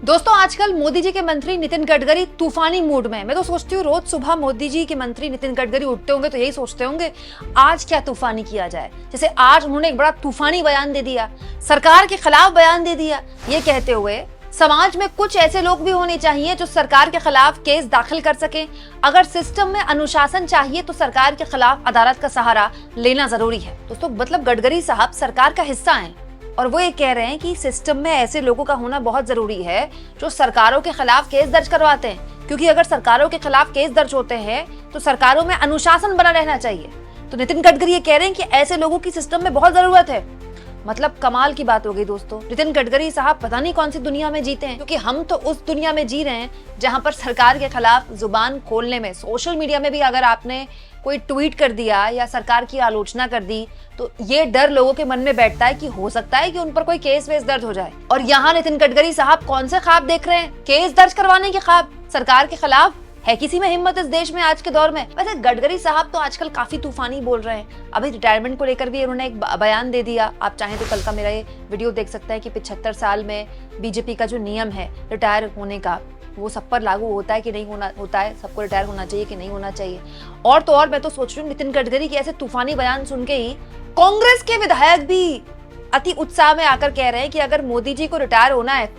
दोस्तों आजकल मोदी जी के मंत्री नितिन गडकरी तूफानी मूड में है। मैं तो सोचती हूँ रोज सुबह मोदी जी के मंत्री नितिन गडकरी उठते होंगे तो यही सोचते होंगे आज क्या तूफानी किया जाए। जैसे आज उन्होंने एक बड़ा तूफानी बयान दे दिया, सरकार के खिलाफ बयान दे दिया, ये कहते हुए समाज में कुछ ऐसे लोग भी होने चाहिए जो सरकार के खिलाफ केस दाखिल कर सकें। अगर सिस्टम में अनुशासन चाहिए तो सरकार के खिलाफ अदालत का सहारा लेना जरूरी है। दोस्तों मतलब गडकरी साहब सरकार का हिस्सा हैं और वो ये कह रहे हैं कि सिस्टम में ऐसे लोगों का होना बहुत जरूरी है जो सरकारों के खिलाफ केस दर्ज करवाते हैं, क्योंकि अगर सरकारों के खिलाफ केस दर्ज होते हैं तो सरकारों में अनुशासन बना रहना चाहिए। तो नितिन गडकरी ये कह रहे हैं कि ऐसे लोगों की सिस्टम में बहुत जरूरत है। मतलब कमाल की बात हो गई दोस्तों। नितिन गडकरी साहब पता नहीं कौन सी दुनिया में जीते हैं, क्योंकि हम तो उस दुनिया में जी रहे हैं जहां पर सरकार के खिलाफ जुबान खोलने में, सोशल मीडिया में भी अगर आपने कोई ट्वीट कर दिया या सरकार की आलोचना कर दी तो ये डर लोगों के मन में बैठता है कि हो सकता है कि उन पर कोई केस वेस दर्ज हो जाए। और यहाँ नितिन गडकरी साहब कौन से ख्वाब देख रहे हैं? केस दर्ज करवाने के ख्वाब सरकार के खिलाफ। है किसी में हिम्मत इस देश में आज के दौर में? वैसे गडकरी साहब तो आजकल काफी तूफानी बोल रहे हैं। अभी रिटायरमेंट को लेकर भी उन्होंने एक बयान दे दिया। आप चाहें तो कल का मेरा ये वीडियो देख सकते हैं कि 75 साल में बीजेपी का जो नियम है रिटायर होने का, वो सब पर लागू होता है कि नहीं होता है, सबको रिटायर होना चाहिए कि नहीं होना चाहिए। और तो और मैं तो सोच रही हूँ नितिन गडकरी के ऐसे तूफानी बयान सुन के ही कांग्रेस के विधायक भी अति उत्साह में आकर कह रहे हैं कि अगर मोदी जी को रिटायर होना है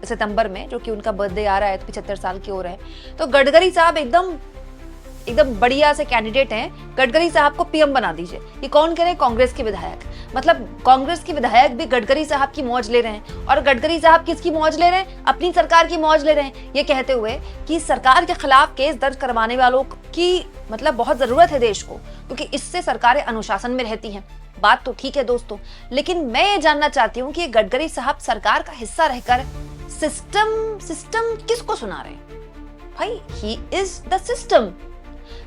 सितंबर में, जो कि उनका बर्थडे आ रहा है, 75 साल की हो रहे हैं, तो गडकरी साहब एकदम बढ़िया से कैंडिडेट हैं, गडकरी साहब को पीएम बना दीजिए। ये कौन कह रहे हैं? कांग्रेस के विधायक। मतलब कांग्रेस के विधायक भी गडकरी साहब की मौज ले रहे हैं। और गडकरी साहब किसकी मौज ले रहे हैं? अपनी सरकार की मौज ले रहे हैं, ये कहते हुए कि सरकार के खिलाफ केस दर्ज करवाने वालों की मतलब बहुत जरूरत है देश को, क्योंकि इससे सरकारें अनुशासन में रहती हैं। बात तो ठीक है दोस्तों, लेकिन मैं ये जानना चाहती हूँ कि गडकरी साहब सरकार का हिस्सा रहकर सिस्टम किसको सुना रहे हैं? भाई he is the system.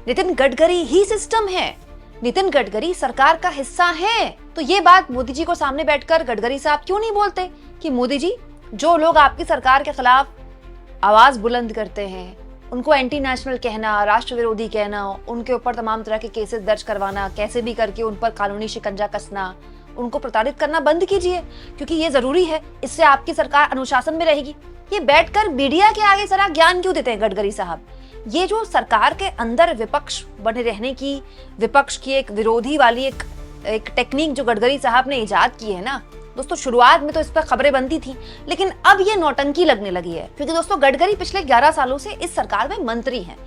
Nitin Gadkari he system है। नितिन गडकरी सरकार का हिस्सा है। तो ये बात मोदी जी को सामने बैठकर गडकरी साहब क्यों नहीं बोलते कि मोदी जी, जो लोग आपकी सरकार के खिलाफ आवाज बुलंद करते हैं, उनको एंटी नेशनल कहना, राष्ट्र विरोधी कहना, उनके ऊपर तमाम तरह के केसेस दर्ज करवाना, कैसे भी करके उन पर कानूनी शिकंजा कसना, उनको प्रताड़ित करना बंद कीजिए, क्योंकि ये जरूरी है। इससे आपकी सरकार अनुशासन में रहेगी। ये बैठकर मीडिया के आगे सारा ज्ञान क्यों देते हैं गडकरी साहब? ये जो सरकार के अंदर विपक्ष बने रहने की, विपक्ष की एक विरोधी वाली एक टेक्निक जो गडकरी साहब ने इजाद की है ना दोस्तों, शुरुआत में तो इस पर खबरें बनती थी, लेकिन अब ये नौटंकी लगने लगी है। क्योंकि दोस्तों गडकरी पिछले 11 सालों से इस सरकार में मंत्री हैं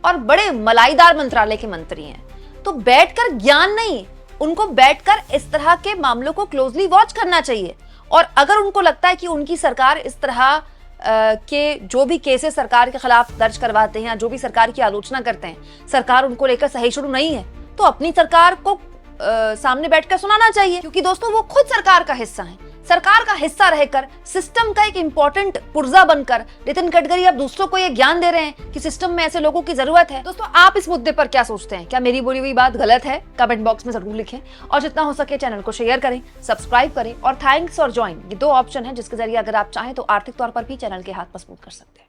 और बड़े मलाईदार मंत्रालय के मंत्री हैं। तो बैठकर ज्ञान नहीं, उनको बैठकर इस तरह के मामलों को क्लोजली वॉच करना चाहिए। और अगर उनको लगता है कि उनकी सरकार इस तरह के जो भी केसेस सरकार के खिलाफ दर्ज करवाते हैं या जो भी सरकार की आलोचना करते हैं, सरकार उनको लेकर सहिष्णु नहीं है, तो अपनी सरकार को सामने बैठकर सुनाना चाहिए। क्योंकि दोस्तों वो खुद सरकार का हिस्सा है। सरकार का हिस्सा रहकर, सिस्टम का एक इंपॉर्टेंट पुर्जा बनकर नितिन गडकरी अब दूसरों को ये ज्ञान दे रहे हैं कि सिस्टम में ऐसे लोगों की जरूरत है। दोस्तों आप इस मुद्दे पर क्या सोचते हैं? क्या मेरी बोली हुई बात गलत है? कमेंट बॉक्स में जरूर लिखें और जितना हो सके चैनल को शेयर करें, सब्सक्राइब करें और थैंक्स और ज्वाइन, ये 2 ऑप्शन है जिसके जरिए अगर आप चाहें तो आर्थिक तौर पर भी चैनल के हाथ मजबूत कर सकते हैं।